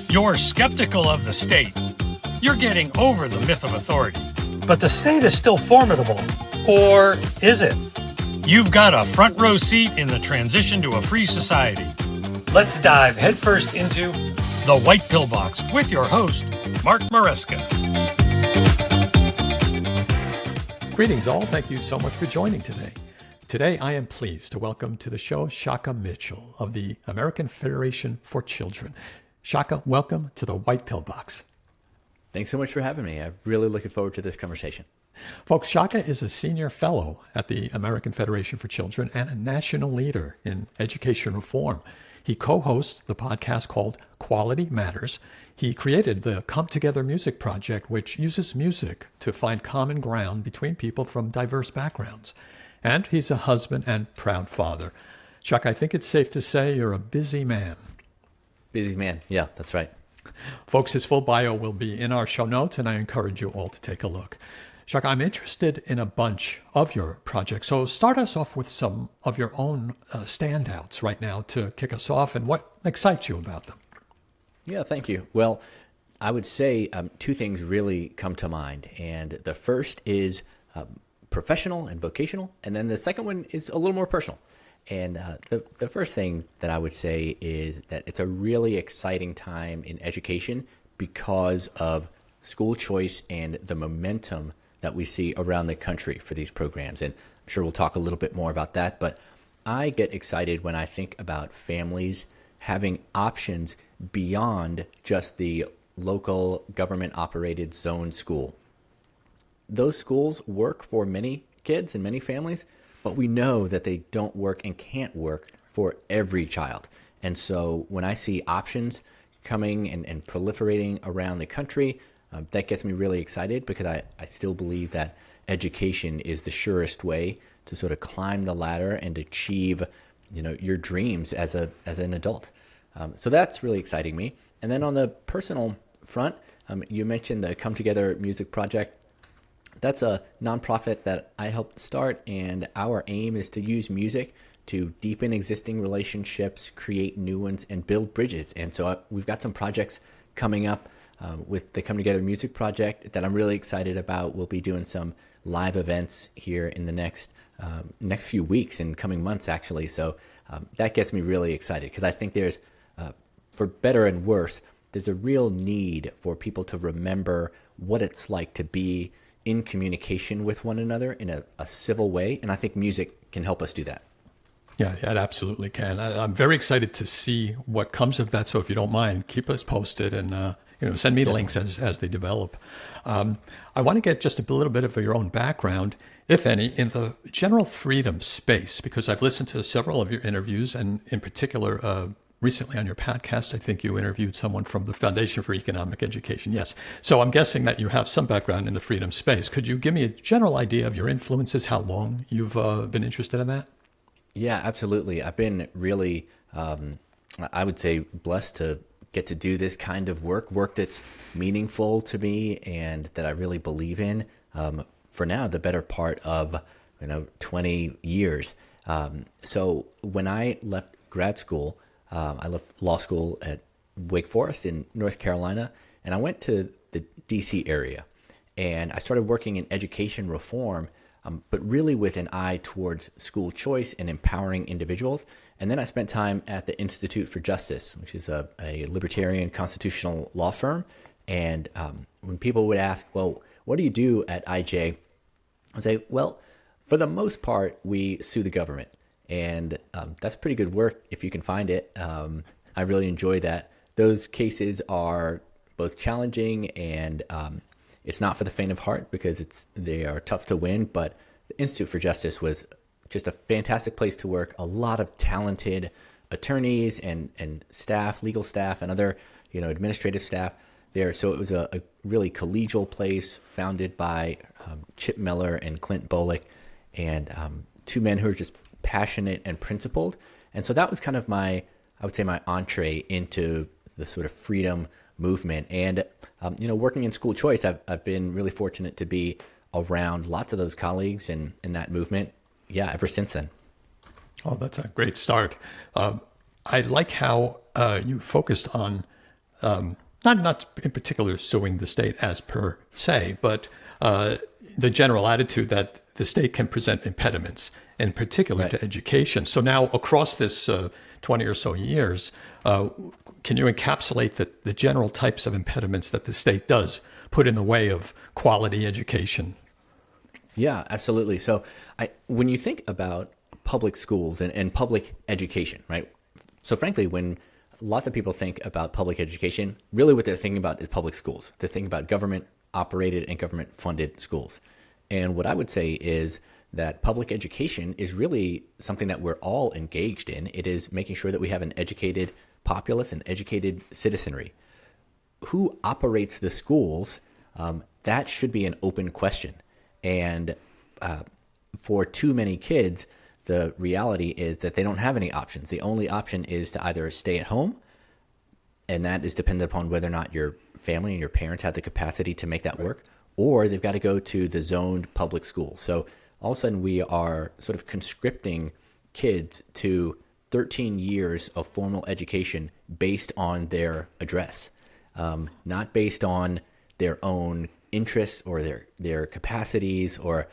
You're skeptical of the state. You're getting over the myth of authority. But the state is still formidable. Or is it? You've got a front row seat in the transition to a free society. Let's dive headfirst into The White Pill Box with your host, Mark Maresca. Greetings all. Thank you so much for joining today. Today I am pleased to welcome to the show Shaka Mitchell of the American Federation for Children. Shaka, welcome to The White Pill Box. Thanks so much for having me. I'm really looking forward to this conversation. Folks, Shaka is a senior fellow at the American Federation for Children and a national leader in education reform. He co-hosts the podcast called Quality Matters. He created the Come Together Music Project, which uses music to find common ground between people from diverse backgrounds. And he's a husband and proud father. Shaka, I think it's safe to say you're a busy man. Busy man. Yeah, that's right. Folks, his full bio will be in our show notes, and I encourage you all to take a look. Shaka, I'm interested in a bunch of your projects. So start us off with some of your own standouts right now to kick us off, and what excites you about them? Yeah, thank you. Well, I would say two things really come to mind. And the first is professional and vocational. And then the second one is a little more personal. And the first thing that I would say is that it's a really exciting time in education because of school choice and the momentum that we see around the country for these programs. And I'm sure we'll talk a little bit more about that. But I get excited when I think about families having options beyond just the local government-operated zone school. Those schools work for many kids and many families, but we know that they don't work and can't work for every child. And so when I see options coming and proliferating around the country, that gets me really excited because I still believe that education is the surest way to sort of climb the ladder and achieve, your dreams as an adult. So that's really exciting me. And then on the personal front, you mentioned the Come Together Music Project. That's a nonprofit that I helped start, and our aim is to use music to deepen existing relationships, create new ones, and build bridges. And so we've got some projects coming up with the Come Together Music Project that I'm really excited about. We'll be doing some live events here in the next few weeks and coming months, actually. So that gets me really excited because I think there's, for better and worse, there's a real need for people to remember what it's like to be in communication with one another in a civil way. And I think music can help us do that. Yeah, it absolutely can. I'm very excited to see what comes of that. So if you don't mind, keep us posted and send me the links as they develop. I want to get just a little bit of your own background, if any, in the general freedom space, because I've listened to several of your interviews, and in particular, recently on your podcast, I think you interviewed someone from the Foundation for Economic Education. Yes. So I'm guessing that you have some background in the freedom space. Could you give me a general idea of your influences, how long you've been interested in that? Yeah, absolutely. I've been really, I would say, blessed to get to do this kind of work that's meaningful to me and that I really believe in for now, the better part of 20 years. So when I left grad school, I left law school at Wake Forest in North Carolina, and I went to the DC area. And I started working in education reform, but really with an eye towards school choice and empowering individuals. And then I spent time at the Institute for Justice, which is a libertarian constitutional law firm. And when people would ask, well, what do you do at IJ? I'd say, well, for the most part, we sue the government. And that's pretty good work if you can find it. I really enjoy that. Those cases are both challenging and it's not for the faint of heart because they are tough to win. But the Institute for Justice was just a fantastic place to work. A lot of talented attorneys and staff, legal staff, and other administrative staff there. So it was a really collegial place founded by Chip Miller and Clint Bolick, and two men who are just passionate and principled. And so that was kind of my entree into the sort of freedom movement. And, working in school choice, I've been really fortunate to be around lots of those colleagues and in that movement, ever since then. Oh, that's a great start. I like how you focused on not in particular suing the state as per se, but the general attitude that the state can present impediments, in particular to education. So now across this 20 or so years, can you encapsulate the general types of impediments that the state does put in the way of quality education? Yeah, absolutely. So when you think about public schools and public education, right? So frankly, when lots of people think about public education, really what they're thinking about is public schools. They're thinking about government operated and government funded schools. And what I would say is that public education is really something that we're all engaged in. It is making sure that we have an educated populace and educated citizenry. Who operates the schools? That should be an open question. And for too many kids, the reality is that they don't have any options. The only option is to either stay at home, and that is dependent upon whether or not your family and your parents have the capacity to make that work, or they've got to go to the zoned public school. So all of a sudden we are sort of conscripting kids to 13 years of formal education based on their address, not based on their own interests or their capacities or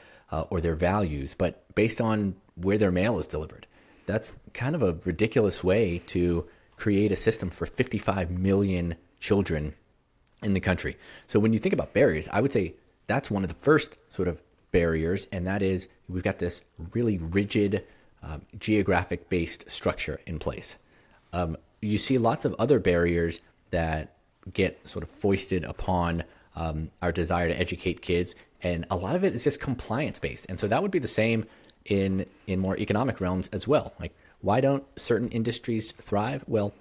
their values, but based on where their mail is delivered. That's kind of a ridiculous way to create a system for 55 million children in the country. So when you think about barriers, I would say that's one of the first sort of barriers, and that is we've got this really rigid geographic-based structure in place. You see lots of other barriers that get sort of foisted upon our desire to educate kids, and a lot of it is just compliance-based. And so that would be the same in more economic realms as well. Like, why don't certain industries thrive? Well,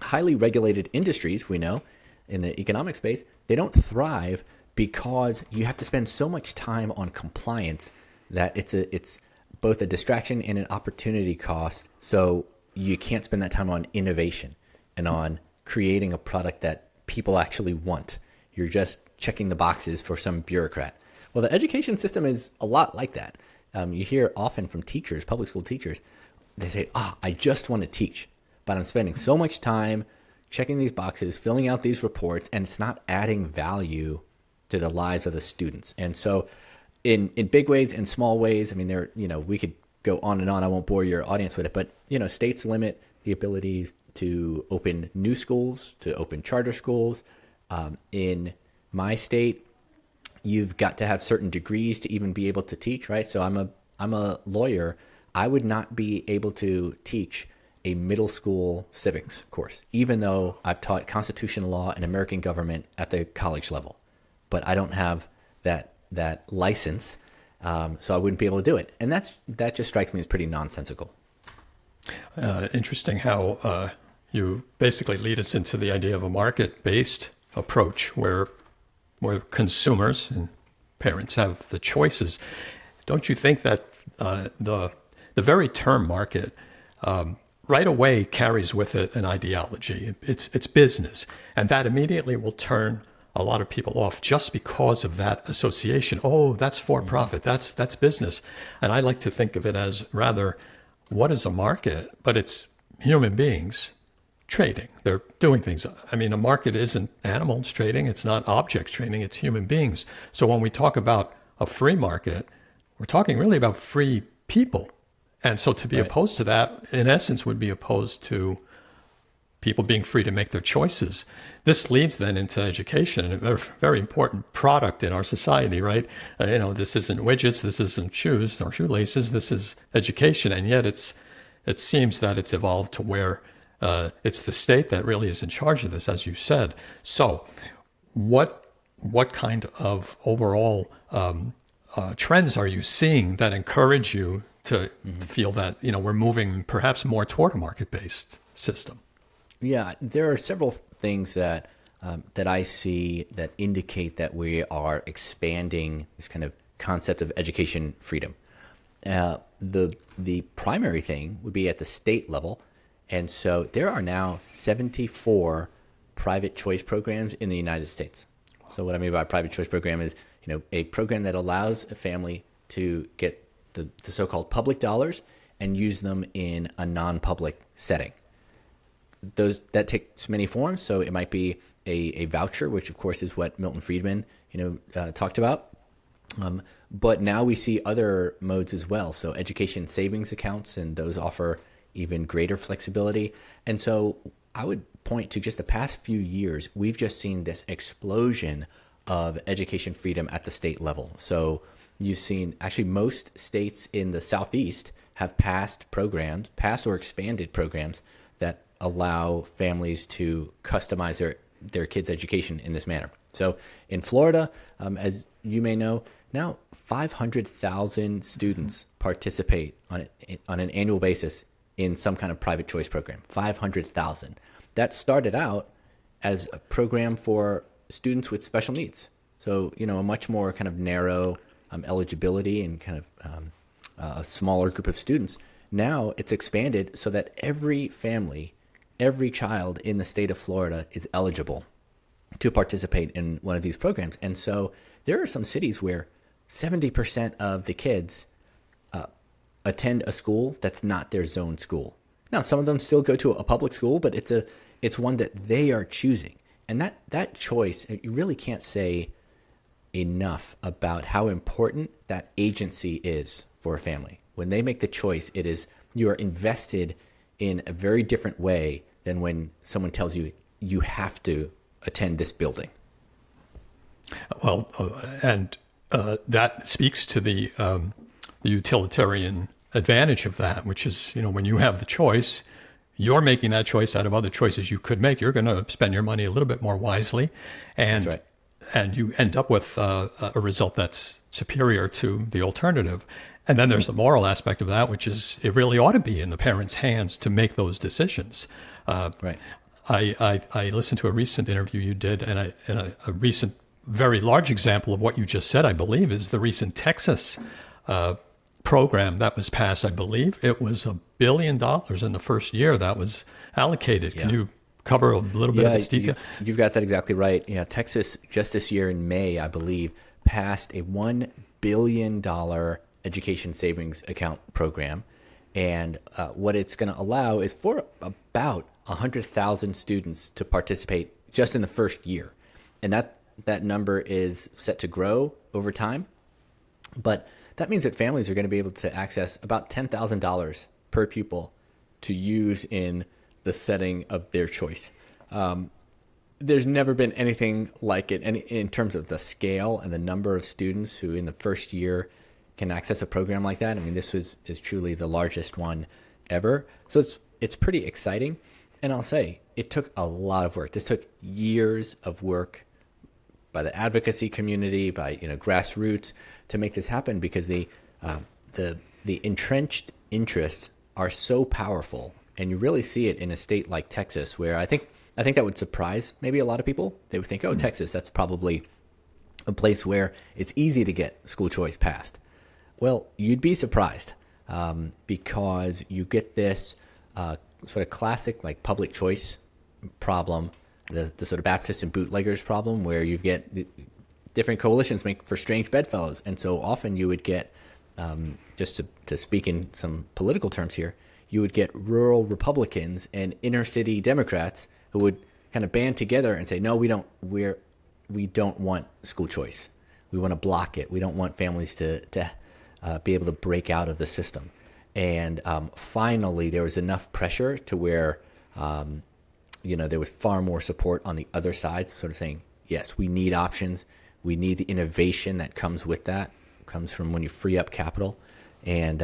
highly regulated industries, we know, in the economic space, they don't thrive because you have to spend so much time on compliance that it's both a distraction and an opportunity cost. So you can't spend that time on innovation and on creating a product that people actually want. You're just checking the boxes for some bureaucrat. Well, the education system is a lot like that. You hear often from teachers, public school teachers, they say, I just want to teach, but I'm spending so much time checking these boxes, filling out these reports, and it's not adding value to the lives of the students. And so in big ways and small ways, I mean, we could go on and on. I won't bore your audience with it, but, states limit the abilities to open new schools, to open charter schools. In my state, you've got to have certain degrees to even be able to teach, right? So I'm a lawyer. I would not be able to teach a middle school civics course, even though I've taught constitutional law and American government at the college level. But I don't have that license, so I wouldn't be able to do it. And that just strikes me as pretty nonsensical. Interesting how you basically lead us into the idea of a market-based approach where consumers and parents have the choices. Don't you think that the very term market right away carries with it an ideology? It's business, and that immediately will turn a lot of people off just because of that association. Oh, that's for profit. That's business. And I like to think of it as rather, what is a market? But it's human beings trading. They're doing things. I mean, a market isn't animals trading. It's not objects trading. It's human beings. So when we talk about a free market, we're talking really about free people. And so to be opposed to that, in essence, would be opposed to people being free to make their choices. This leads then into education, a very, very important product in our society, right? This isn't widgets, this isn't shoes or shoelaces, this is education. And yet it seems that it's evolved to where it's the state that really is in charge of this, as you said. So what kind of overall trends are you seeing that encourage you to feel that, we're moving perhaps more toward a market-based system? Yeah, there are several things that I see that indicate that we are expanding this kind of concept of education freedom. The primary thing would be at the state level. And so there are now 74 private choice programs in the United States. So what I mean by private choice program is, a program that allows a family to get the so-called public dollars and use them in a non-public setting. That takes many forms. So it might be a voucher, which of course is what Milton Friedman talked about. But now we see other modes as well. So education savings accounts, and those offer even greater flexibility. And so I would point to just the past few years, we've just seen this explosion of education freedom at the state level. So you've seen actually most states in the Southeast have passed or expanded programs that allow families to customize their kids' education in this manner. So in Florida, as you may know, now 500,000 students participate on an annual basis in some kind of private choice program. 500,000. That started out as a program for students with special needs. So, a much more kind of narrow eligibility and kind of a smaller group of students. Now it's expanded so that every family, every child in the state of Florida is eligible to participate in one of these programs. And so there are some cities where 70% of the kids attend a school that's not their zone school. Now, some of them still go to a public school, but it's one that they are choosing. And that choice, you really can't say enough about how important that agency is for a family. When they make the choice, you are invested in a very different way than when someone tells you you have to attend this building. Well, and that speaks to the utilitarian advantage of that, which is, when you have the choice, you're making that choice out of other choices you could make. You're going to spend your money a little bit more wisely, and That's right. And you end up with a result that's superior to the alternative. And then there's the moral aspect of that, which is it really ought to be in the parents' hands to make those decisions. Right. I listened to a recent interview you did, and a recent very large example of what you just said, I believe, is the recent Texas program that was passed. I believe it was $1 billion in the first year that was allocated. Yeah. Can you cover a little bit of its detail? You've got that exactly right. Yeah, Texas just this year in May, I believe, passed a $1 billion education savings account program. And what it's going to allow is for about 100,000 students to participate just in the first year. And that number is set to grow over time. But that means that families are going to be able to access about $10,000 per pupil to use in the setting of their choice. There's never been anything like it in terms of the scale and the number of students who in the first year can access a program like that. I mean, this is truly the largest one ever. So it's pretty exciting. And I'll say it took a lot of work. This took years of work by the advocacy community, by grassroots to make this happen, because the entrenched interests are so powerful. And you really see it in a state like Texas, where I think that would surprise maybe a lot of people. They would think, oh, Texas, that's probably a place where it's easy to get school choice passed. Well, you'd be surprised because you get this sort of classic like public choice problem, the sort of Baptist and bootleggers problem, where you get different coalitions make for strange bedfellows. And so often you would get, just to speak in some political terms here, you would get rural Republicans and inner city Democrats who would kind of band together and say, no, we don't want school choice. We want to block it. We don't want families to be able to break out of the system. And finally, there was enough pressure to where, there was far more support on the other side, sort of saying, yes, we need options. We need the innovation that comes with that, comes from when you free up capital. And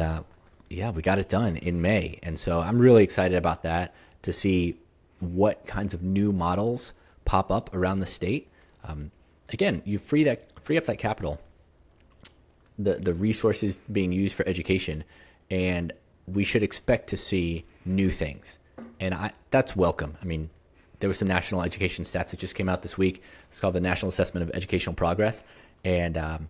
we got it done in May. And so I'm really excited about that, to see what kinds of new models pop up around the state. Again, you free up that capital, the resources being used for education, and we should expect to see new things. And that's welcome. I mean, there was some national education stats that just came out this week. It's called the National Assessment of Educational Progress. And it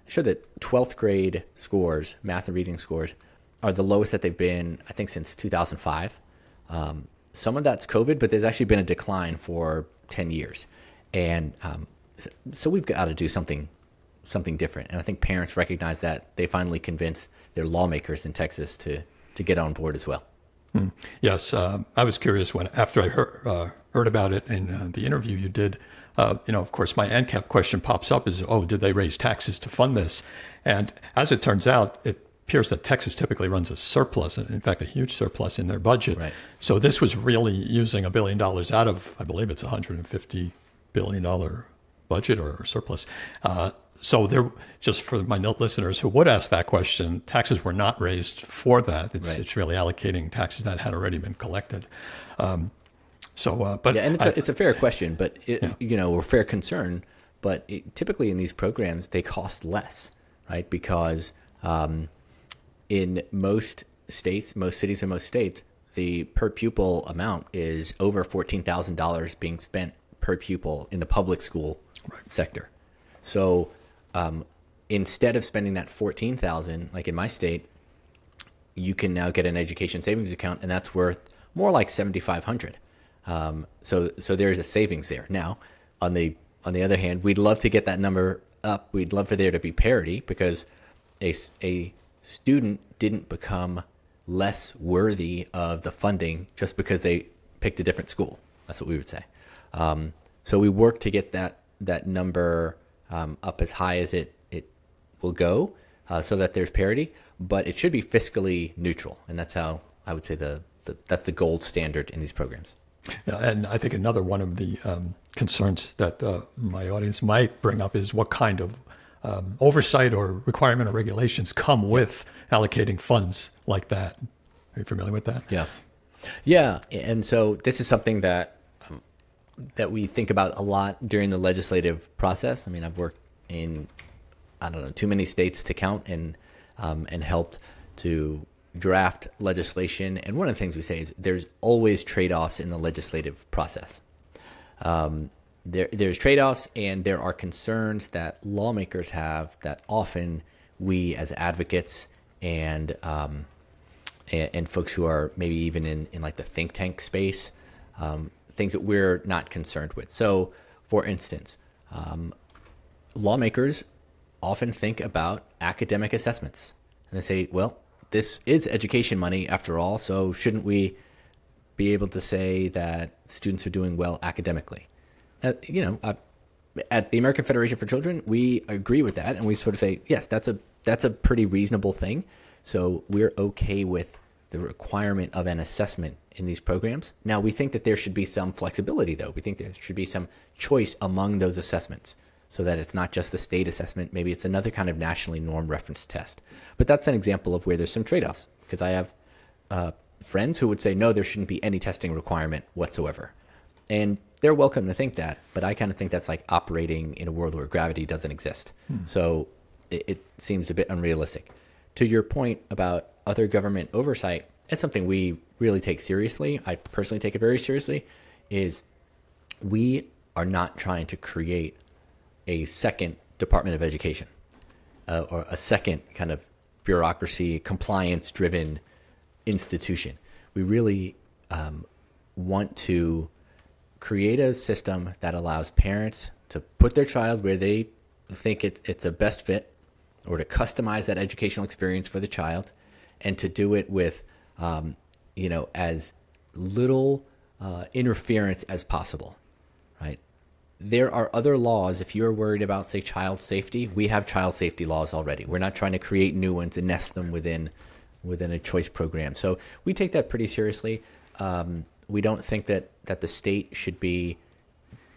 showed that 12th grade scores, math and reading scores, are the lowest that they've been, I think, since 2005. Some of that's COVID, but there's actually been a decline for 10 years. And so we've got to do something something different. And I think parents recognize that. They finally convinced their lawmakers in Texas to get on board as well. Yes, I was curious after I heard about it in the interview you did. Of course, my ANCAP question pops up is, did they raise taxes to fund this? And as it turns out, it appears that Texas typically runs a surplus, in fact, a huge surplus in their budget. Right. So this was really using $1 billion out of, I believe it's $150 billion budget or surplus. So there, just for my listeners who would ask that question, taxes were not raised for that. It's really allocating taxes that had already been collected. But it's a fair question, but or fair concern. But typically in these programs, they cost less, right? Because in most states, most cities, and most states, the per pupil amount is over $14,000 being spent per pupil in the public school sector. So instead of spending that $14,000, like in my state, you can now get an education savings account, and that's worth more like $7,500. So there's a savings there. Now, on the other hand, we'd love to get that number up. We'd love for there to be parity, because a student didn't become less worthy of the funding just because they picked a different school. That's what we would say. So we work to get that number up as high as it will go, so that there's parity, but it should be fiscally neutral. And that's how I would say that's the gold standard in these programs. Yeah, and I think another one of the concerns that my audience might bring up is what kind of oversight or requirement or regulations come with allocating funds like that. Are you familiar with that? Yeah. And so this is something that we think about a lot during the legislative process. I mean, I've worked in, too many states to count, and helped to draft legislation. And one of the things we say is there's always trade-offs in the legislative process. There's trade-offs, and there are concerns that lawmakers have that often we as advocates and folks who are maybe even in like the think tank space, things that we're not concerned with. So, for instance, lawmakers often think about academic assessments, and they say, well, this is education money after all, so shouldn't we be able to say that students are doing well academically? At the American Federation for Children, we agree with that, and we sort of say, yes, that's a pretty reasonable thing. So we're okay with the requirement of an assessment in these programs. Now, we think that there should be some flexibility, though. We think there should be some choice among those assessments, so that it's not just the state assessment. Maybe it's another kind of nationally norm reference test. But that's an example of where there's some trade-offs, because I have friends who would say, no, there shouldn't be any testing requirement whatsoever. And they're welcome to think that, but I kind of think that's like operating in a world where gravity doesn't exist. So it seems a bit unrealistic. To your point about other government oversight, it's something we really take seriously. I personally take it very seriously, is we are not trying to create a second Department of Education or a second kind of bureaucracy, compliance-driven institution. We really want to create a system that allows parents to put their child where they think it's a best fit, or to customize that educational experience for the child, and to do it with as little interference as possible, right? There are other laws. If you're worried about, say, child safety, we have child safety laws already. We're not trying to create new ones and nest them within a choice program. So we take that pretty seriously. We don't think that the state should be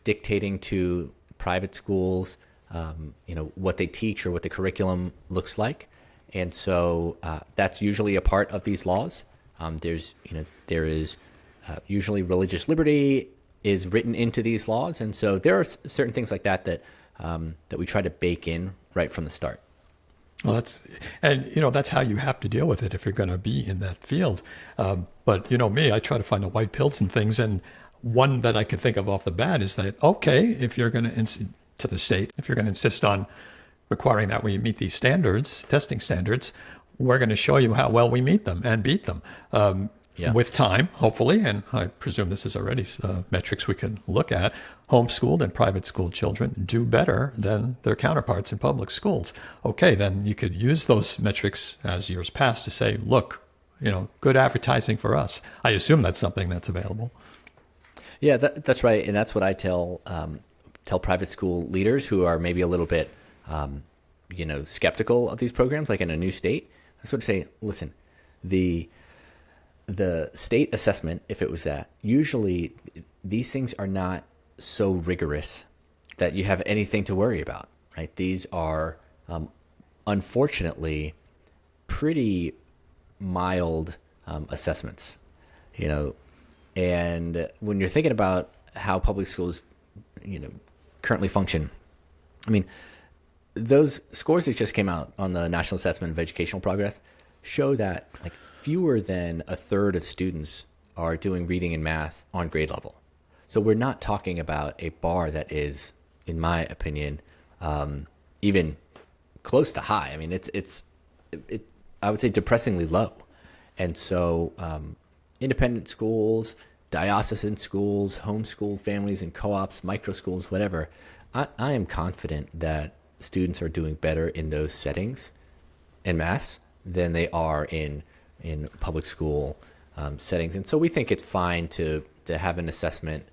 dictating to private schools, what they teach or what the curriculum looks like. And so that's usually a part of these laws. There is usually religious liberty is written into these laws. And so there are certain things like that we try to bake in right from the start. Well, that's how you have to deal with it if you're going to be in that field. But me, I try to find the white pills and things. And one that I can think of off the bat is that, okay, if you're going to to the state, if you're going to insist on requiring that we meet these standards, testing standards, we're going to show you how well we meet them and beat them with time, hopefully. And I presume this is already metrics we can look at. homeschooled and private school children do better than their counterparts in public schools. Okay, then you could use those metrics as years pass to say, look, good advertising for us. I assume that's something that's available. Yeah, that's right. And that's what I tell private school leaders who are maybe a little bit, skeptical of these programs, like in a new state. I sort of say, listen, the state assessment, if it was that, usually these things are not so rigorous that you have anything to worry about, right? These are, unfortunately, pretty mild assessments, and when you're thinking about how public schools, currently function, I mean, those scores that just came out on the National Assessment of Educational Progress show that like fewer than a third of students are doing reading and math on grade level. So we're not talking about a bar that is, in my opinion, even close to high. I mean, it's I would say depressingly low. And so independent schools, diocesan schools, homeschool families and co-ops, micro schools, whatever, I am confident that students are doing better in those settings en masse than they are in public school settings. And so we think it's fine to have an assessment.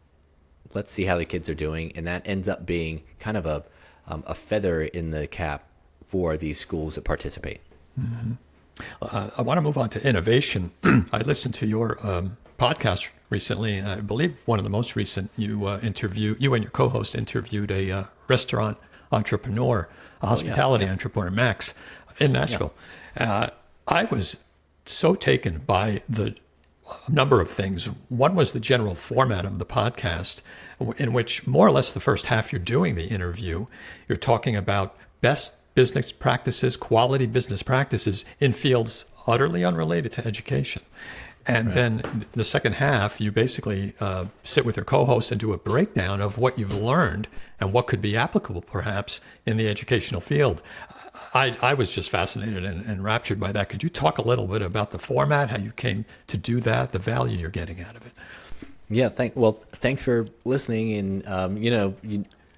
Let's see how the kids are doing. And that ends up being kind of a feather in the cap for these schools that participate. Mm-hmm. I want to move on to innovation. I listened to your podcast recently, and I believe one of the most recent, you and your co-host interviewed a restaurant entrepreneur, a hospitality entrepreneur, Max, in Nashville. Yeah. I was so taken by the number of things. One was the general format of the podcast, in which more or less the first half you're doing the interview, you're talking about best business practices, quality business practices in fields utterly unrelated to education. And right. Then the second half, you basically sit with your co-host and do a breakdown of what you've learned and what could be applicable perhaps in the educational field. I was just fascinated and raptured by that. Could you talk a little bit about the format, how you came to do that, the value you're getting out of it? Yeah, thanks for listening. And,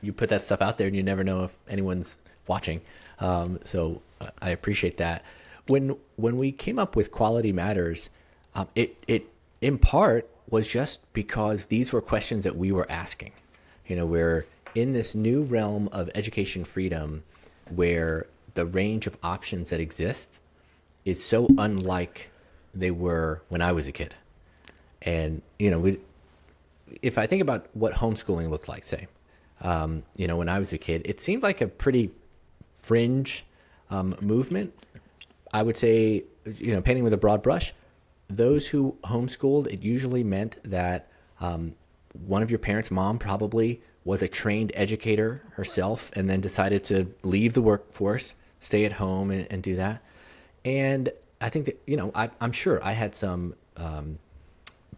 you put that stuff out there and you never know if anyone's watching. So I appreciate that. When we came up with Quality Matters, it in part was just because these were questions that we were asking. We're in this new realm of education freedom where the range of options that exist is so unlike they were when I was a kid. And, if I think about what homeschooling looked like, say, when I was a kid, it seemed like a pretty fringe movement. I would say, painting with a broad brush, those who homeschooled, it usually meant that one of your parents' mom probably was a trained educator herself and then decided to leave the workforce, stay at home and do that. And I think that, I'm sure I had some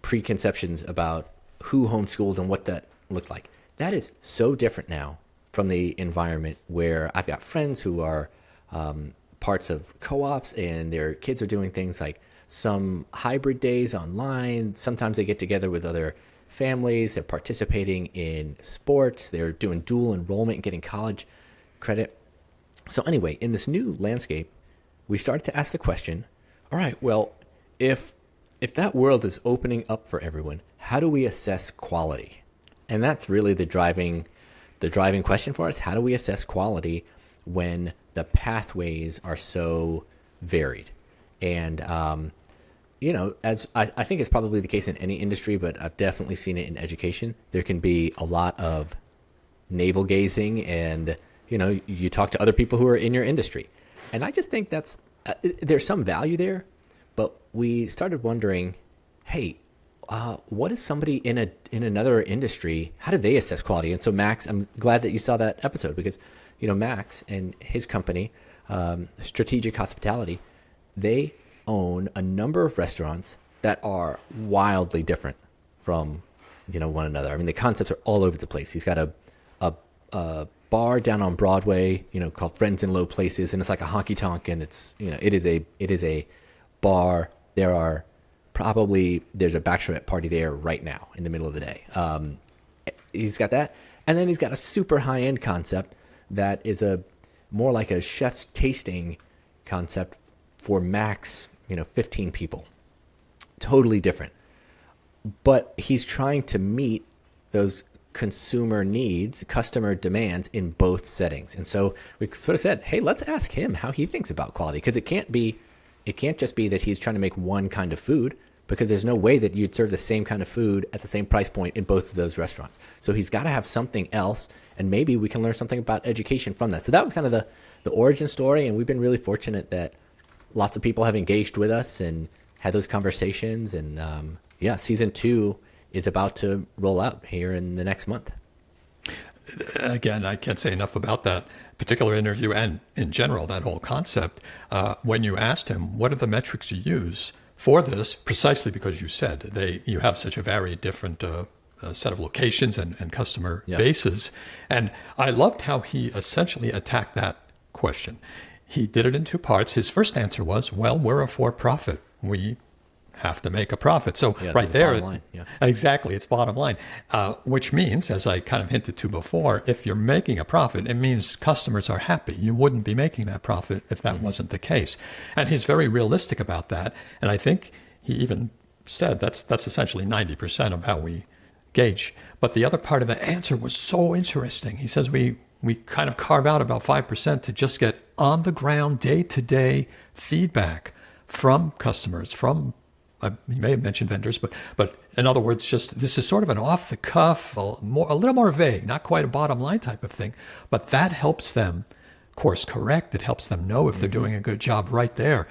preconceptions about who homeschooled and what that looked like. That is so different now from the environment where I've got friends who are parts of co-ops and their kids are doing things like some hybrid days online. Sometimes they get together with other families. They're participating in sports. They're doing dual enrollment and getting college credit. So anyway, in this new landscape, we started to ask the question, all right, well, if that world is opening up for everyone, how do we assess quality? And that's really the driving question for us. How do we assess quality when the pathways are so varied? And, as I think it's probably the case in any industry, but I've definitely seen it in education. There can be a lot of navel gazing and, you talk to other people who are in your industry. And I just think that's, there's some value there, but we started wondering, hey, what is somebody in another industry, how do they assess quality? And so Max, I'm glad that you saw that episode because, Max and his company, Strategic Hospitality, they own a number of restaurants that are wildly different from, one another. I mean, the concepts are all over the place. He's got a bar down on Broadway, called Friends in Low Places, and it's like a honky tonk, and it's, it is a bar. There's a bachelorette party there right now in the middle of the day. He's got that. And then he's got a super high-end concept that is a more like a chef's tasting concept for max, 15 people. Totally different. But he's trying to meet those consumer needs, customer demands in both settings. And so we sort of said, hey, let's ask him how he thinks about quality, because it can't just be that he's trying to make one kind of food, because there's no way that you'd serve the same kind of food at the same price point in both of those restaurants. So he's got to have something else, and maybe we can learn something about education from that. So that was kind of the origin story, and we've been really fortunate that lots of people have engaged with us and had those conversations. And season 2 is about to roll out here in the next month. Again, I can't say enough about that particular interview and in general, that whole concept. When you asked him, what are the metrics you use for this? Precisely because you said you have such a very different set of locations and customer bases. And I loved how he essentially attacked that question. He did it in 2 parts. His first answer was, well, we're a for-profit. We have to make a profit. So right there, bottom line. Yeah. Exactly, it's bottom line, which means, as I kind of hinted to before, if you're making a profit, it means customers are happy. You wouldn't be making that profit if that wasn't the case. And he's very realistic about that. And I think he even said that's essentially 90% of how we gauge. But the other part of the answer was so interesting. He says we kind of carve out about 5% to just get on the ground, day-to-day feedback from customers, from you may have mentioned vendors, but in other words, just this is sort of an off-the-cuff, a little more vague, not quite a bottom line type of thing, but that helps them course correct. It helps them know if they're doing a good job right there.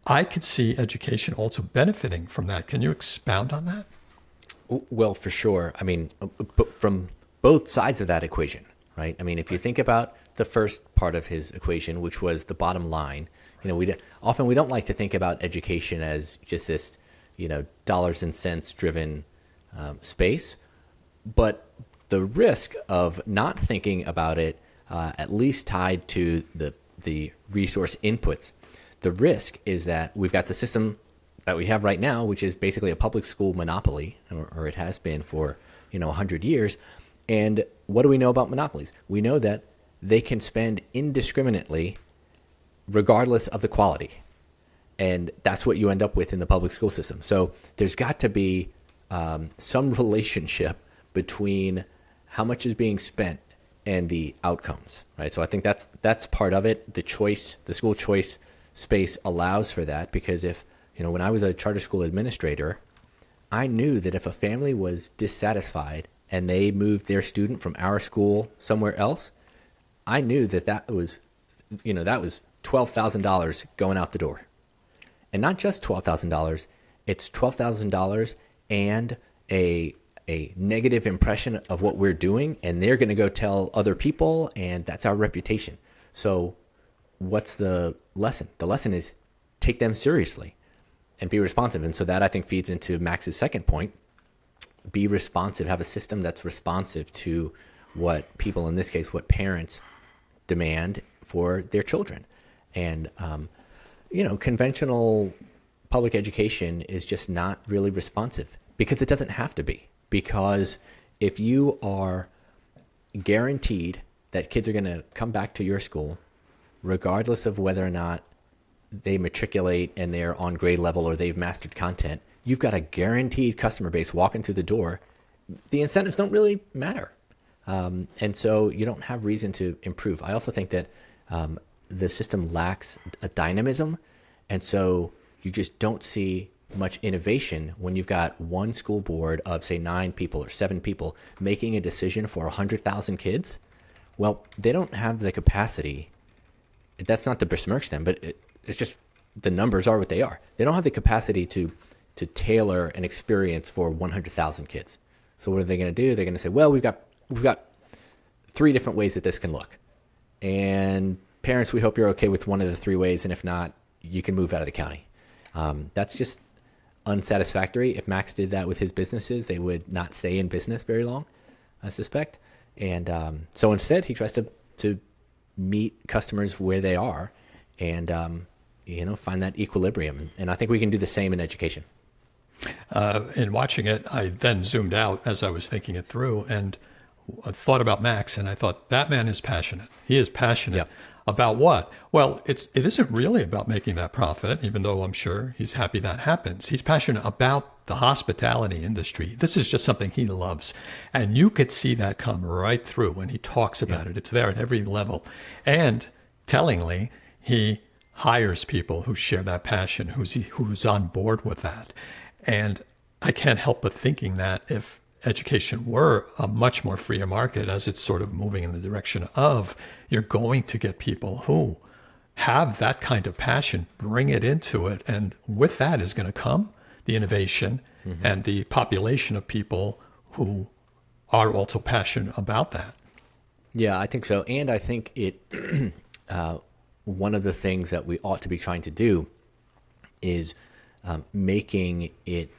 I could see education also benefiting from that. Can you expound on that? Well, for sure. I mean, from both sides of that equation, right? I mean, if you think about the first part of his equation, which was the bottom line, we don't like to think about education as just this, dollars and cents driven space. But the risk of not thinking about it, at least tied to the resource inputs, the risk is that we've got the system that we have right now, which is basically a public school monopoly, or it has been for 100 years. And what do we know about monopolies? We know that they can spend indiscriminately regardless of the quality. And that's what you end up with in the public school system. So there's got to be some relationship between how much is being spent and the outcomes, right? So I think that's part of it. The school choice space allows for that, because if, when I was a charter school administrator, I knew that if a family was dissatisfied and they moved their student from our school somewhere else, I knew that was $12,000 going out the door. And not just $12,000, it's $12,000 and a negative impression of what we're doing, and they're going to go tell other people, and that's our reputation. So what's the lesson? The lesson is take them seriously and be responsive. And so that, I think, feeds into Max's second point. Be responsive, have a system that's responsive to what people, in this case, what parents demand for their children. And, conventional public education is just not really responsive, because it doesn't have to be. Because if you are guaranteed that kids are going to come back to your school, regardless of whether or not they matriculate and they're on grade level or they've mastered content, you've got a guaranteed customer base walking through the door. The incentives don't really matter. And so you don't have reason to improve. I also think that the system lacks a dynamism. And so you just don't see much innovation when you've got one school board of, say, 9 people or 7 people making a decision for 100,000 kids. Well, they don't have the capacity. That's not to besmirch them, but it's just the numbers are what they are. They don't have the capacity to tailor an experience for 100,000 kids. So what are they going to do? They're going to say, well, we've got 3 different ways that this can look. And parents, we hope you're okay with one of the 3 ways. And if not, you can move out of the county. That's just unsatisfactory. If Max did that with his businesses, they would not stay in business very long, I suspect. And so instead, he tries to meet customers where they are and, find that equilibrium. And I think we can do the same in education. In watching it, I then zoomed out as I was thinking it through. And I thought about Max, and I thought that man is passionate. He is passionate. Yep. About what? Well, it isn't really about making that profit, even though I'm sure he's happy that happens. He's passionate about the hospitality industry. This is just something he loves. And you could see that come right through when he talks about it. It's there at every level. And tellingly, he hires people who share that passion, who's on board with that. And I can't help but thinking that if education were a much more freer market, as it's sort of moving in the direction of, you're going to get people who have that kind of passion, bring it into it. And with that is going to come the innovation and the population of people who are also passionate about that. Yeah, I think so. And I think it, one of the things that we ought to be trying to do is making it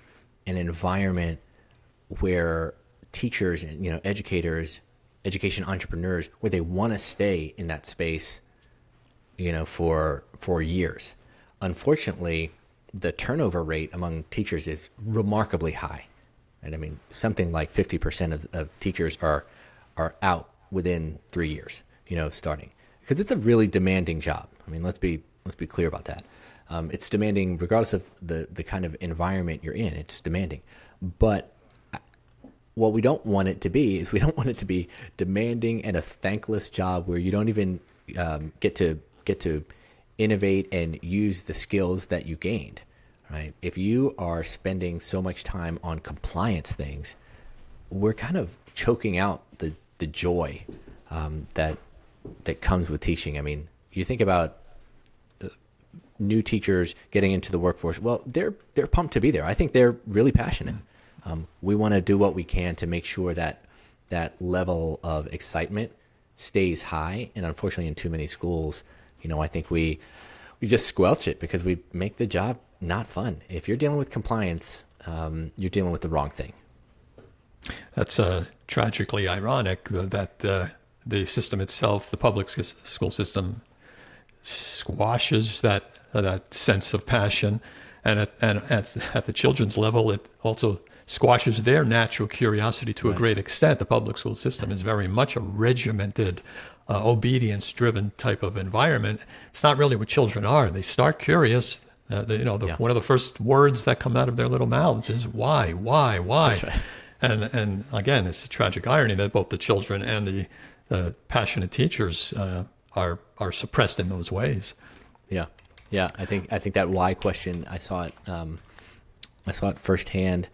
an environment where teachers and educators, education entrepreneurs, where they want to stay in that space, for years. Unfortunately, the turnover rate among teachers is remarkably high, and I mean something like 50% of teachers are out within 3 years, starting, because it's a really demanding job. I mean, let's be clear about that. It's demanding regardless of the kind of environment you're in. It's demanding, but what we don't want it to be is we don't want it to be demanding and a thankless job where you don't even get to innovate and use the skills that you gained, right? If you are spending so much time on compliance things, we're kind of choking out the joy that comes with teaching. I mean, you think about new teachers getting into the workforce. Well, they're pumped to be there. I think they're really passionate. We want to do what we can to make sure that that level of excitement stays high. And unfortunately, in too many schools, I think we just squelch it because we make the job not fun. If you're dealing with compliance, you're dealing with the wrong thing. That's tragically ironic that the system itself, the public school system, squashes that sense of passion, and at the children's level, it also squashes their natural curiosity to a great extent. The public school system is very much a regimented, obedience-driven type of environment. It's not really what children are. They start curious. One of the first words that come out of their little mouths is why. That's right. And again, it's a tragic irony that both the children and the passionate teachers are suppressed in those ways. Yeah. I think that why question, I saw it firsthand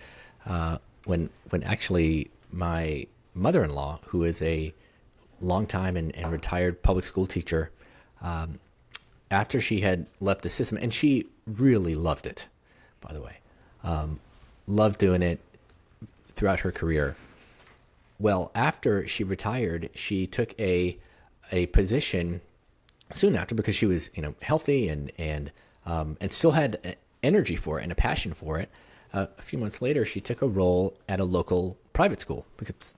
when actually my mother-in-law, who is a longtime and retired public school teacher, after she had left the system, and she really loved it, by the way, loved doing it throughout her career. Well, after she retired, she took a position soon after because she was, healthy and still had energy for it and a passion for it. A few months later, she took a role at a local private school because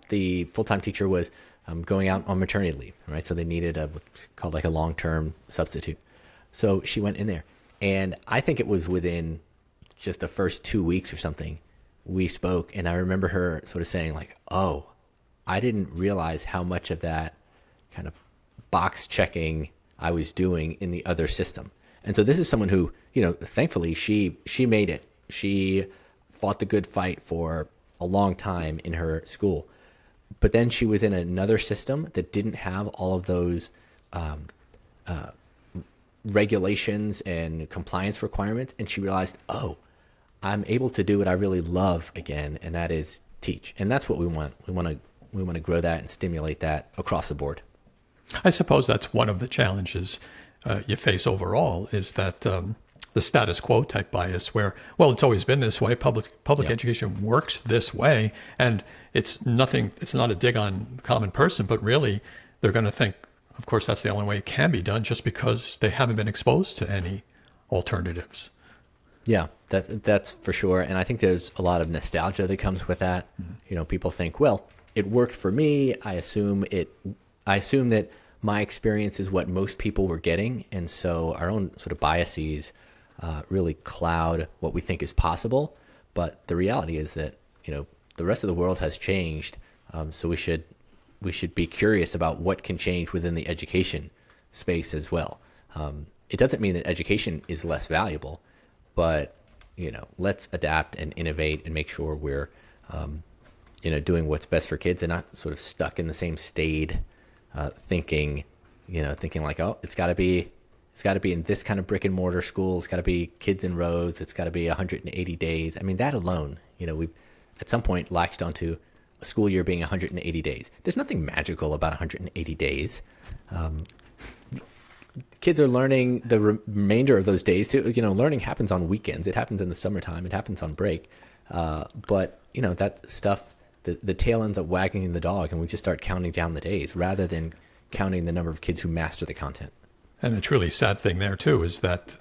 the full-time teacher was going out on maternity leave, right? So they needed what's called like a long-term substitute. So she went in there, and I think it was within just the first 2 weeks or something, we spoke, and I remember her sort of saying like, "Oh, I didn't realize how much of that kind of box checking I was doing in the other system." And so this is someone who, thankfully she made it. She fought the good fight for a long time in her school, but then she was in another system that didn't have all of those regulations and compliance requirements, and she realized, oh, I'm able to do what I really love again, and that is teach. And that's what we want. We want to grow that and stimulate that across the board. I suppose that's one of the challenges you face overall, is that the status quo type bias where, well, it's always been this way. Public education works this way, and it's not a dig on common person, but really they're going to think, of course, that's the only way it can be done just because they haven't been exposed to any alternatives. Yeah, that's for sure. And I think there's a lot of nostalgia that comes with that. Mm-hmm. People think, well, it worked for me. I assume that my experience is what most people were getting. And so our own sort of biases really cloud what we think is possible. But the reality is that, the rest of the world has changed So we should be curious about what can change within the education space as well. It doesn't mean that education is less valuable, but let's adapt and innovate and make sure we're doing what's best for kids and not sort of stuck in the same staid thinking like, oh, it's got to be in this kind of brick and mortar school. It's got to be kids in rows. It's got to be 180 days. I mean, that alone, we've at some point latched onto a school year being 180 days. There's nothing magical about 180 days. Kids are learning the remainder of those days too. Learning happens on weekends. It happens in the summertime. It happens on break. But that stuff, the tail ends up wagging the dog, and we just start counting down the days rather than counting the number of kids who master the content. And the truly sad thing there, too, is that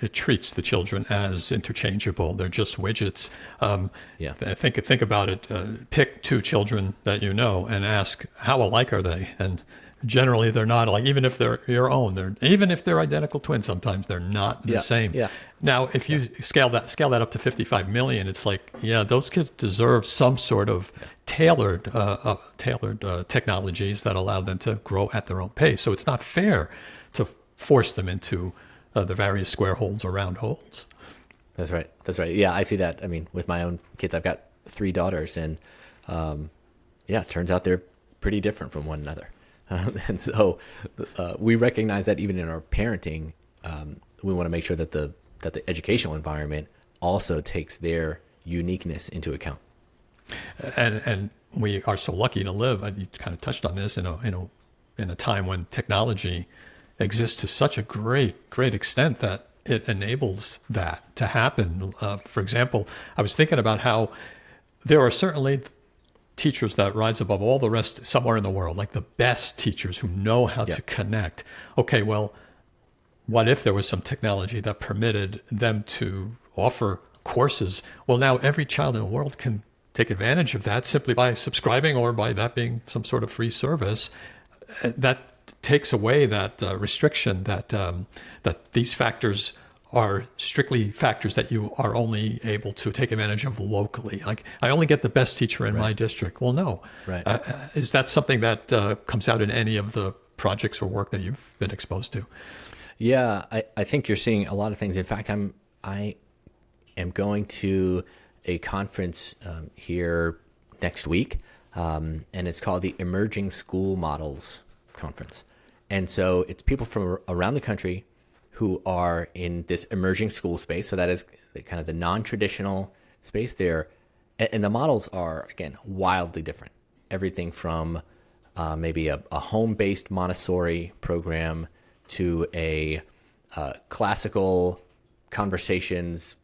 it treats the children as interchangeable. They're just widgets. Yeah. Think about it. Pick two children that you know and ask, how alike are they? And generally, they're not alike. Even if they're your own, even if they're identical twins, sometimes they're not the same. Yeah. Now, if you scale that up to 55 million, it's like, those kids deserve some sort of tailored technologies that allow them to grow at their own pace. So it's not fair to force them into the various square holes or round holes. That's right. Yeah, I see that. I mean, with my own kids, I've got 3 daughters, and it turns out they're pretty different from one another. And so we recognize that even in our parenting, we want to make sure that the educational environment also takes their uniqueness into account. And we are so lucky to live. You kind of touched on this in a time when technology exists to such a great extent that it enables that to happen. For example, I was thinking about how there are certainly teachers that rise above all the rest somewhere in the world, like the best teachers who know how to connect. Okay, well, what if there was some technology that permitted them to offer courses? Well, now every child in the world can take advantage of that simply by subscribing or by that being some sort of free service. That takes away that restriction that these factors are strictly factors that you are only able to take advantage of locally. Like, I only get the best teacher in my district. Well, no. Right. Is that something that comes out in any of the projects or work that you've been exposed to? Yeah, I think you're seeing a lot of things. In fact, I am going to a conference here next week, and it's called the Emerging School Models Conference. And so it's people from around the country who are in this emerging school space. So that is kind of the non-traditional space there. And the models are, again, wildly different. Everything from maybe a home-based Montessori program to a classical conversations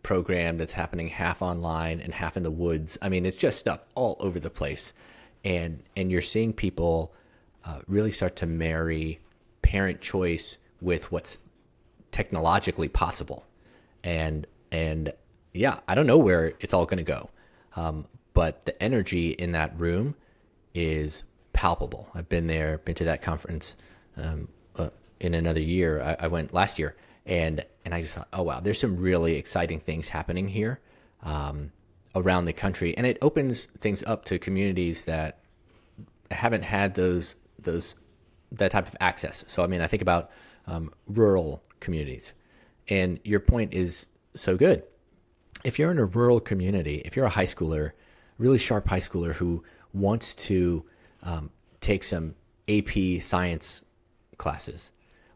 program that's happening half online and half in the woods. I mean, it's just stuff all over the place. And you're seeing people really start to marry parent choice with what's technologically possible. And I don't know where it's all going to go. But the energy in that room is palpable. I've been to that conference in another year. I went last year, and I just thought, oh wow, there's some really exciting things happening here around the country, and it opens things up to communities that haven't had that type of access. So I mean, I think about rural communities, and your point is so good. If you're in a rural community, if you're a high schooler, really sharp high schooler who wants to take some AP science classes,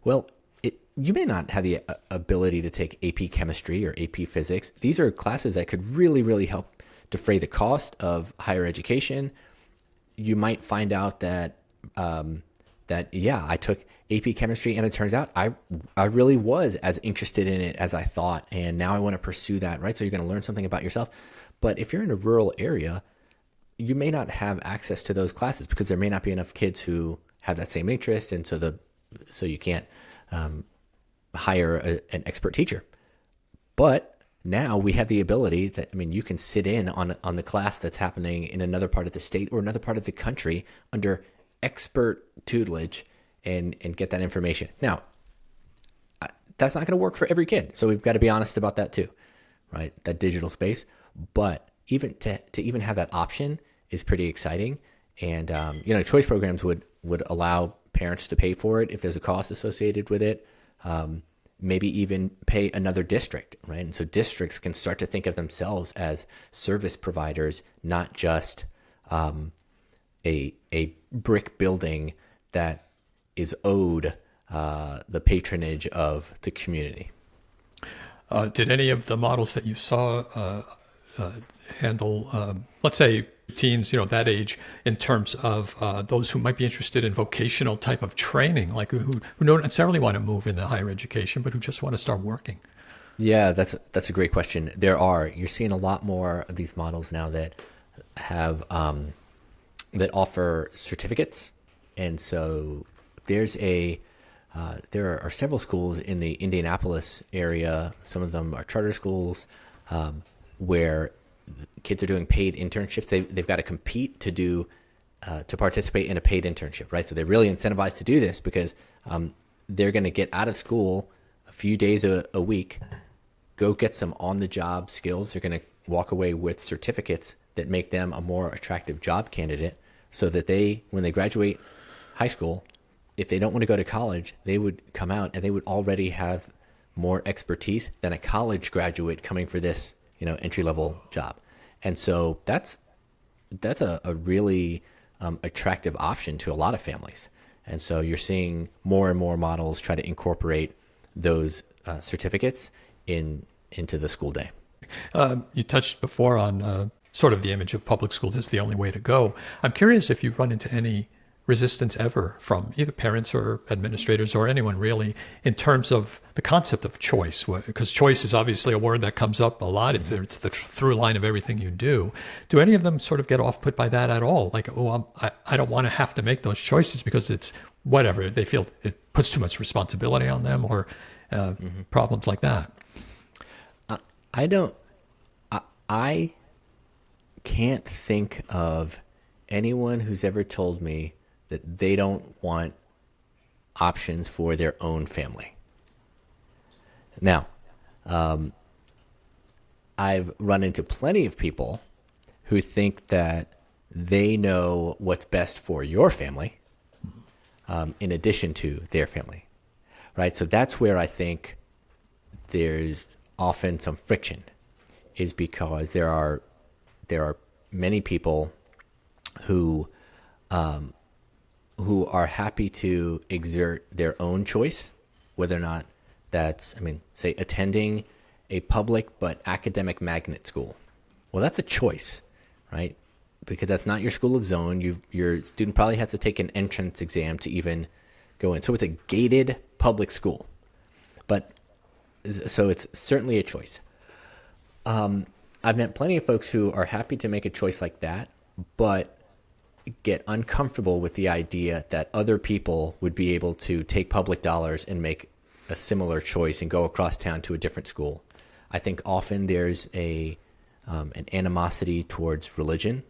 well, you may not have the ability to take AP chemistry or AP physics. These are classes that could really, really help defray the cost of higher education. You might find out that I took AP chemistry, and it turns out I really was as interested in it as I thought, and now I want to pursue that, right? So you're going to learn something about yourself. But if you're in a rural area, you may not have access to those classes because there may not be enough kids who have that same interest, and so you can't hire an expert teacher. But now we have the ability that, I mean, you can sit in on the class that's happening in another part of the state or another part of the country under expert tutelage and get that information. Now, that's not going to work for every kid. So we've got to be honest about that too, right? That digital space. But even to even have that option is pretty exciting. And, choice programs would allow parents to pay for it if there's a cost associated with it. Maybe even pay another district, right? And so districts can start to think of themselves as service providers, not just a brick building that is owed the patronage of the community. Did any of the models that you saw handle, let's say, teens, that age, in terms of those who might be interested in vocational type of training, like who don't necessarily want to move into higher education, but who just want to start working? Yeah, that's a great question. You're seeing a lot more of these models now that have that offer certificates, and so there are several schools in the Indianapolis area. Some of them are charter schools where kids are doing paid internships. They've got to compete to participate in a paid internship, right? So they're really incentivized to do this because they're going to get out of school a few days a week, go get some on-the-job skills. They're going to walk away with certificates that make them a more attractive job candidate, so that when they graduate high school, if they don't want to go to college, they would come out and they would already have more expertise than a college graduate coming for this entry-level job. And so that's a really attractive option to a lot of families. And so you're seeing more and more models try to incorporate those certificates into the school day. You touched before on sort of the image of public schools as the only way to go. I'm curious if you've run into any resistance ever from either parents or administrators or anyone really in terms of the concept of choice, because choice is obviously a word that comes up a lot. It's the through line of everything you do. Do any of them sort of get off put by that at all? Like, I don't want to have to make those choices because it's whatever. They feel it puts too much responsibility on them, or problems like that. I can't think of anyone who's ever told me that they don't want options for their own family. Now, I've run into plenty of people who think that they know what's best for your family, in addition to their family, right? So that's where I think there's often some friction, is because there are many people who are happy to exert their own choice, whether or not that's, say, attending a public but academic magnet school. Well, that's a choice, right? Because that's not your school of zone. Your student probably has to take an entrance exam to even go in. So it's a gated public school. So it's certainly a choice. I've met plenty of folks who are happy to make a choice like that, but get uncomfortable with the idea that other people would be able to take public dollars and make a similar choice and go across town to a different school. I think often there's an animosity towards religion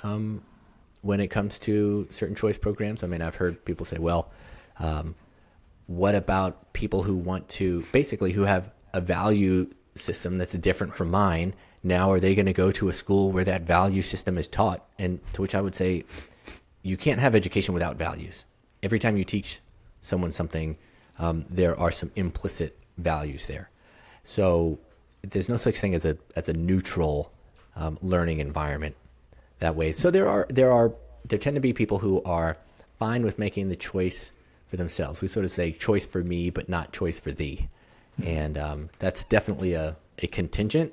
when it comes to certain choice programs. I've heard people say, well, what about people who want to, basically who have a value system that's different from mine? Now, are they going to go to a school where that value system is taught? And to which I would say, you can't have education without values. Every time you teach someone something, there are some implicit values there. So there's no such thing as a neutral learning environment that way. So there tend to be people who are fine with making the choice for themselves. We sort of say choice for me, but not choice for thee. And that's definitely a contingent.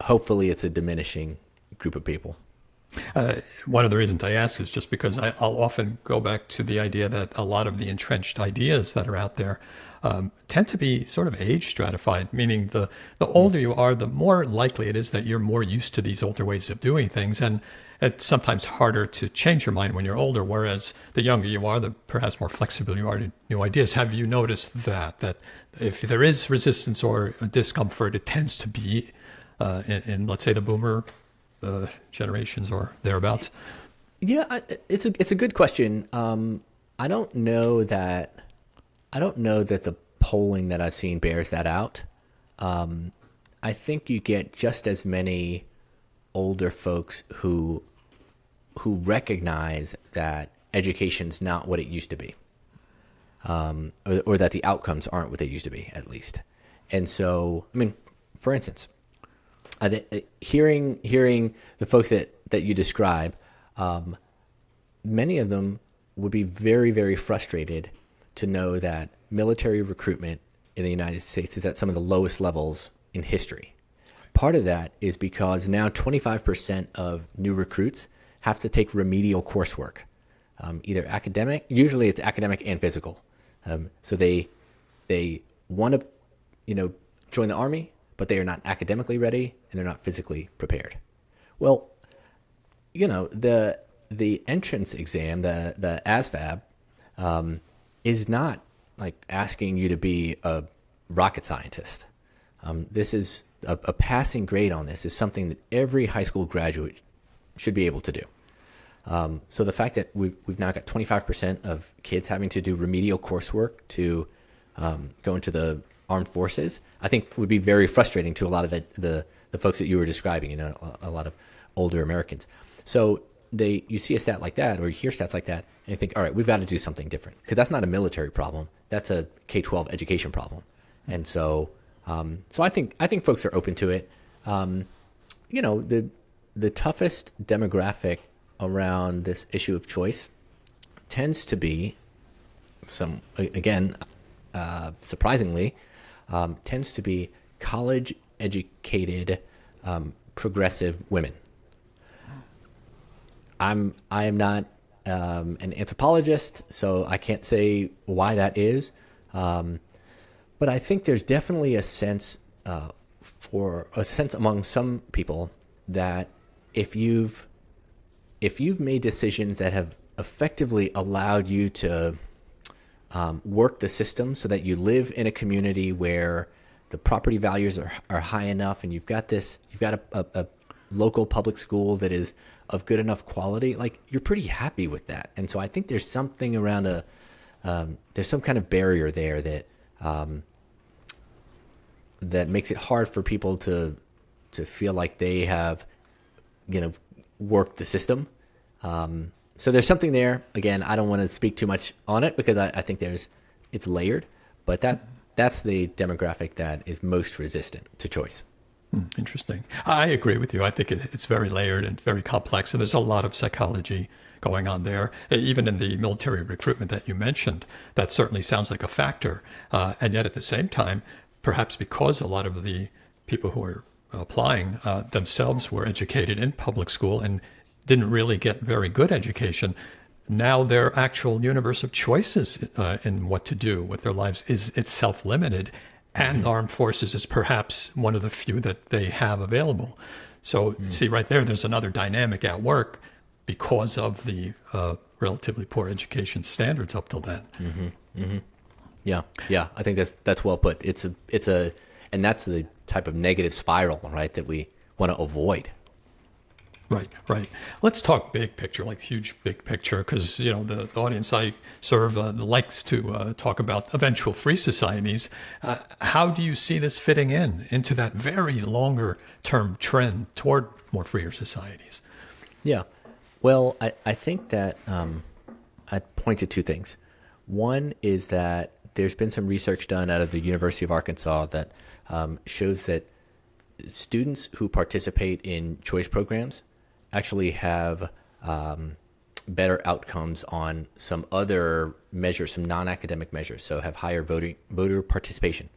Hopefully it's a diminishing group of people. One of the reasons I ask is just because I'll often go back to the idea that a lot of the entrenched ideas that are out there tend to be sort of age stratified, meaning the older you are, the more likely it is that you're more used to these older ways of doing things. And it's sometimes harder to change your mind when you're older, whereas the younger you are, the perhaps more flexible you are to new ideas. Have you noticed that if there is resistance or discomfort, it tends to be in let's say, the boomer generations or thereabouts? Yeah, it's a good question. I don't know that the polling that I've seen bears that out. I think you get just as many older folks who recognize that education's not what it used to be, or that the outcomes aren't what they used to be, at least. And so, I mean, for instance, hearing the folks that you describe, many of them would be very, very frustrated to know that military recruitment in the United States is at some of the lowest levels in history. Part of that is because now 25% of new recruits have to take remedial coursework, either academic, usually it's academic and physical. So they want to, join the Army, but they are not academically ready and they're not physically prepared. Well, the entrance exam, the ASVAB, is not like asking you to be a rocket scientist. This is a passing grade on this is something that every high school graduate should be able to do. So the fact that we've now got 25% of kids having to do remedial coursework to go into the armed forces, I think would be very frustrating to a lot of the folks that you were describing, a lot of older Americans. So you see a stat like that, or you hear stats like that, and you think, all right, we've got to do something different, because that's not a military problem. That's a K-12 education problem. And so I think folks are open to it. The toughest demographic around this issue of choice tends to be surprisingly, tends to be college-educated, progressive women. I am not an anthropologist, so I can't say why that is. But I think there's definitely a sense among some people that if you've made decisions that have effectively allowed you to work the system so that you live in a community where the property values are high enough, and you've got a local public school that is of good enough quality, like, you're pretty happy with that. And so I think there's something around there's some kind of barrier there that makes it hard for people to feel like they have, worked the system. So there's something there. Again, I don't want to speak too much on it because I think it's layered, but that's the demographic that is most resistant to choice. Interesting. I agree with you. I think it's very layered and very complex, and there's a lot of psychology going on there. Even in the military recruitment that you mentioned, that certainly sounds like a factor. And yet at the same time, perhaps because a lot of the people who are applying themselves were educated in public school and didn't really get very good education, now their actual universe of choices in what to do with their lives is itself limited. And the armed forces is perhaps one of the few that they have available. So see right there's another dynamic at work because of the relatively poor education standards up till then. Yeah. I think that's well put. And that's the type of negative spiral, right, that we want to avoid. Right. Let's talk big picture, like huge big picture, because the audience I serve likes to talk about eventual free societies. How do you see this fitting into that very longer term trend toward more freer societies? Yeah. Well, I think that I'd point to two things. One is that there's been some research done out of the University of Arkansas that shows that students who participate in choice programs actually have better outcomes on some other measures, some non-academic measures. So have higher voter participation,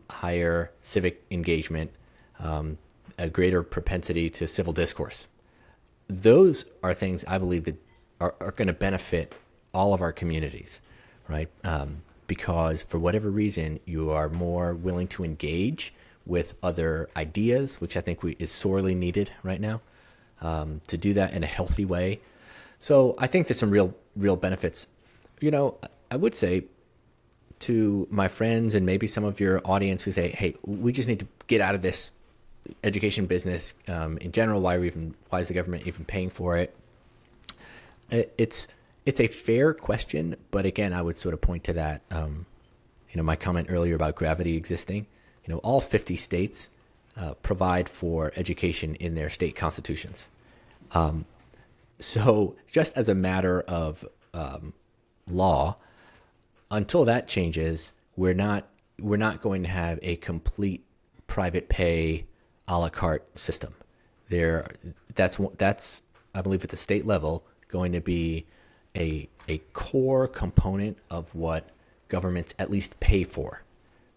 higher civic engagement, a greater propensity to civil discourse. Those are things I believe that are going to benefit all of our communities, right? Because for whatever reason, you are more willing to engage with other ideas, which I think is sorely needed right now. To do that in a healthy way. So I think there's some real benefits. I would say to my friends and maybe some of your audience who say, hey, we just need to get out of this education business in general. Why is the government even paying for it? It's a fair question, but again, I would sort of point to that, my comment earlier about gravity existing. All 50 states provide for education in their state constitutions. So just as a matter of law, until that changes, we're not going to have a complete private pay a la carte system. That's I believe at the state level going to be a core component of what governments at least pay for.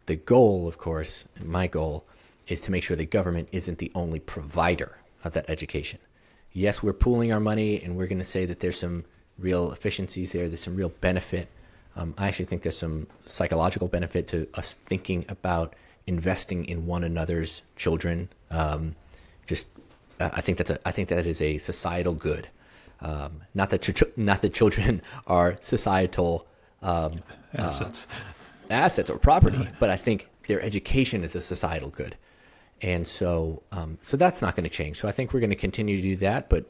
The goal, of course, my goal, is to make sure the government isn't the only provider of that education. Yes, we're pooling our money, and we're going to say that there's some real efficiencies there. There's some real benefit. I actually think there's some psychological benefit to us thinking about investing in one another's children. I think that is a societal good. Not that children are societal assets or property, but I think their education is a societal good. And so that's not going to change. So I think we're going to continue to do that, but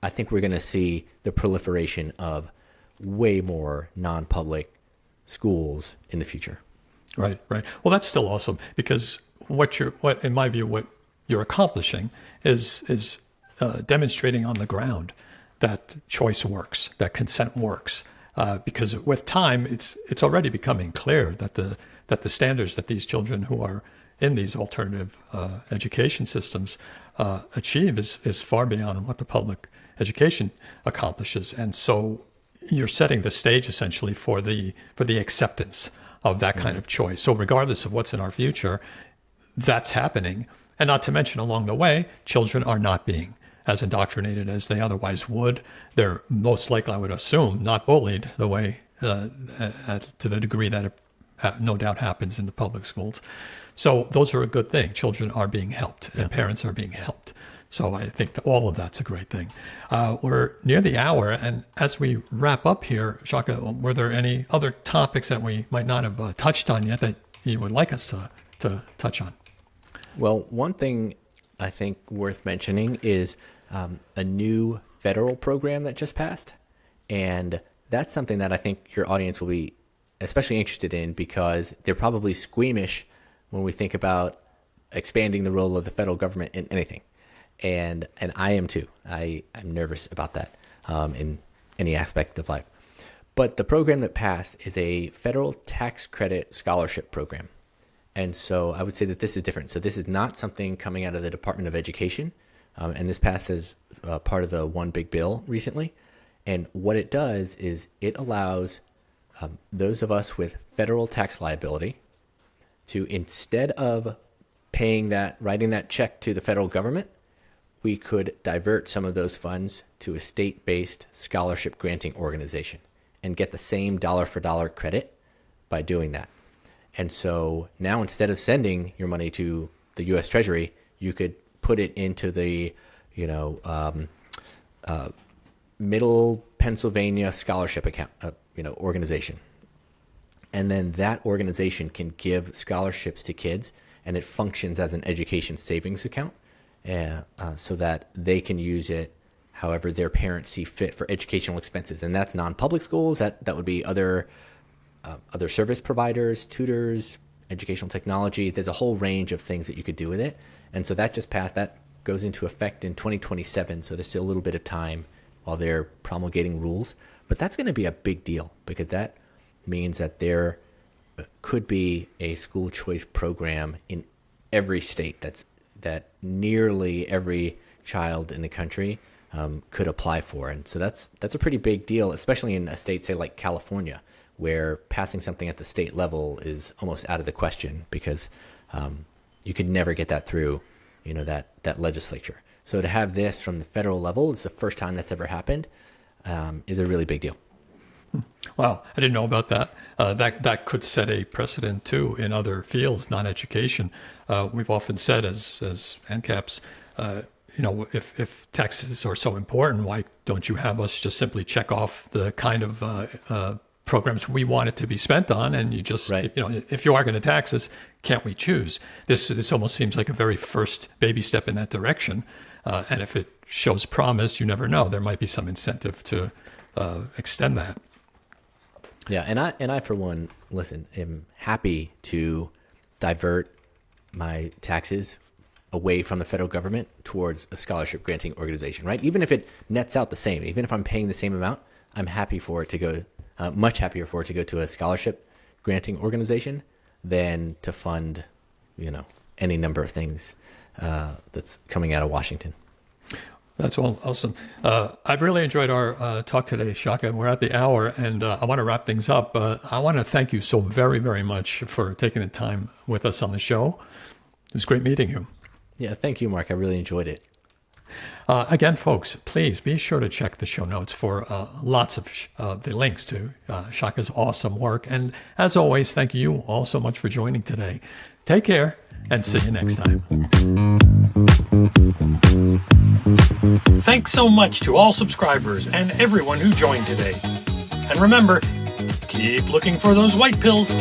I think we're going to see the proliferation of way more non-public schools in the future. Right. Well, that's still awesome, because in my view, what you're accomplishing is demonstrating on the ground that choice works, that consent works. Because with time, it's already becoming clear that the standards that these children who are in these alternative education systems achieve is far beyond what the public education accomplishes. And so you're setting the stage essentially for the acceptance of that kind of choice. So regardless of what's in our future, that's happening. And not to mention, along the way, children are not being as indoctrinated as they otherwise would. They're most likely, I would assume, not bullied the way to the degree that it no doubt happens in the public schools. So those are a good thing. Children are being helped, and parents are being helped. So I think that all of that's a great thing. We're near the hour, and as we wrap up here, Shaka, were there any other topics that we might not have touched on yet that you would like us to touch on? Well, one thing I think worth mentioning is a new federal program that just passed. And that's something that I think your audience will be especially interested in, because they're probably squeamish when we think about expanding the role of the federal government in anything. And I am too. I'm nervous about that in any aspect of life. But the program that passed is a federal tax credit scholarship program. And so I would say that this is different. So this is not something coming out of the Department of Education. And this passed as part of the One Big Bill recently. And what it does is it allows those of us with federal tax liability to, instead of writing that check to the federal government, we could divert some of those funds to a state-based scholarship granting organization and get the same dollar for dollar credit by doing that. And so now, instead of sending your money to the U.S. Treasury, you could put it into the, Middle Pennsylvania Scholarship account, organization. And then that organization can give scholarships to kids, and it functions as an education savings account, so that they can use it however their parents see fit for educational expenses. And that's non-public schools. That would be other service providers, tutors, educational technology. There's a whole range of things that you could do with it. And so that just passed. That goes into effect in 2027. So there's still a little bit of time while they're promulgating rules. But that's going to be a big deal, because that means that there could be a school choice program in every state that nearly every child in the country could apply for. And so that's a pretty big deal, especially in a state, say, like California, where passing something at the state level is almost out of the question, because you could never get that through, that legislature. So to have this from the federal level, it's the first time that's ever happened, is a really big deal. Wow, I didn't know about that. That could set a precedent too in other fields, non-education. We've often said as ANCAPs, if taxes are so important, why don't you have us just simply check off the kind of programs we want it to be spent on, and you just, right. If you are going to tax us, can't we choose? This almost seems like a very first baby step in that direction. And if it shows promise, you never know. There might be some incentive to extend that. Yeah, and I for one, am happy to divert my taxes away from the federal government towards a scholarship granting organization, right? Even if it nets out the same, even if I'm paying the same amount, I'm happy for it to go, much happier for it to go to a scholarship granting organization than to fund, any number of things that's coming out of Washington. That's all awesome. I've really enjoyed our talk today, Shaka. We're at the hour, and I want to wrap things up. I want to thank you so very, very much for taking the time with us on the show. It was great meeting you. Yeah, thank you, Mark. I really enjoyed it. Again, folks, please be sure to check the show notes for lots of the links to Shaka's awesome work. And as always, thank you all so much for joining today. Take care, and see you next time. Thanks so much to all subscribers and everyone who joined today. And remember, keep looking for those white pills.